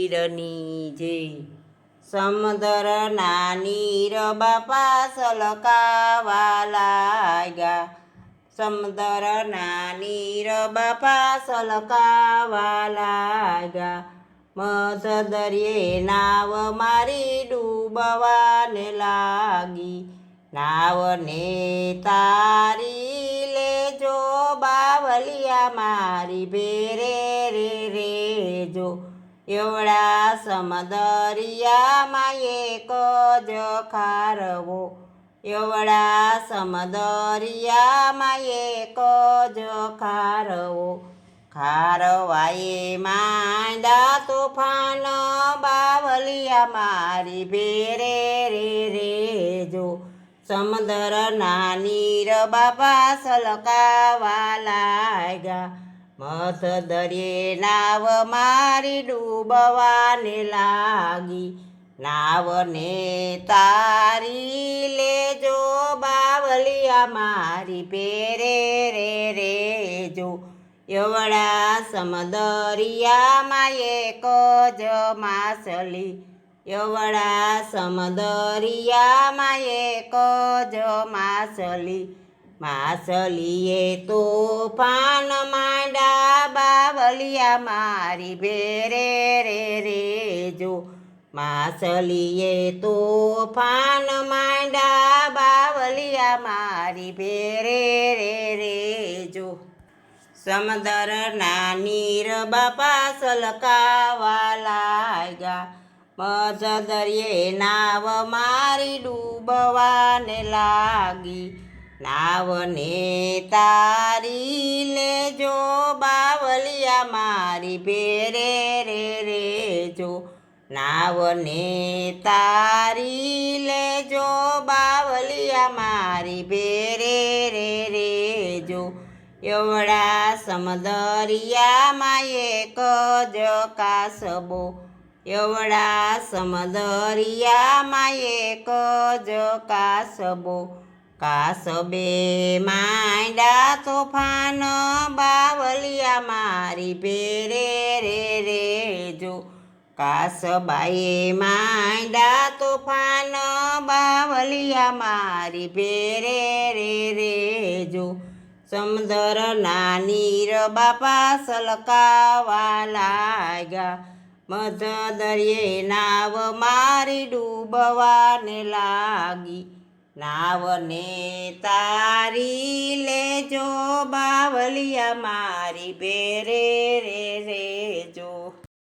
પીરની જય. સમુદ્રના નીર બાપા સલકાવા લાગ્યા. સમુદ્રના નીર બાપા સલકાવા લાગ્યા. મધદરિયે નાવ મારી ડૂબવાને લાગી. નાવને તારી લેજો બાવલિયા મારી ભેરે રેજો. એવડા સમદરિયામાં એક જ ખારવો. એવડા સમદરિયામાં એક જ ખારવો. ખારવાએ માંડ્યા તોફાન બાવલિયા મારી ભેરે રેજો. સમુદ્રના નીર બાપા સલકાવા લાગ્યા. મધદરિયે નાવ મારી ડૂબવાને લાગી. નાવને તારી લેજો બાવલિયા મારી ભેરે રેજો. એવડા સમદરિયામાં એક જ માછલી. એવડા સમદરિયામાં એક જ માછલી. માછલીએ તોફાન માંડ્યા બાવલિયા મારી ભેરે રેજો. માછલીએ તોફાન માંડ્યા બાવલિયા મારી ભેરે રેજો. સમુદ્રના નીર બાપા સલકાવા લાગ્યા. મધદરિયે નાવ મારી ડૂબવાને લાગી. નાવને તારી લેજો બાવલિયા મારી ભેરે રેજો. નાવને તારી લેજો બાવલિયા મારી ભેરે રેજો. એવડા સમદરિયામાં એક જ કાસબો. એવડા સમદરિયામાં એક જ કાસબો. કાસબે માંડ્યા તોફાન બાવલિયા મારી ભેરે રેજો. કાસબાએ માંડ્યા તોફાન બાવલિયા મારી ભેરે રેજો. સમુદ્રના નીર બાપા સલકાવા લાગ્યા. મધદરિયે નાવ મારી ડૂબવાને લાગી. નાવને તારી લેજો બાવલિયા મારી ભેરે રેજો.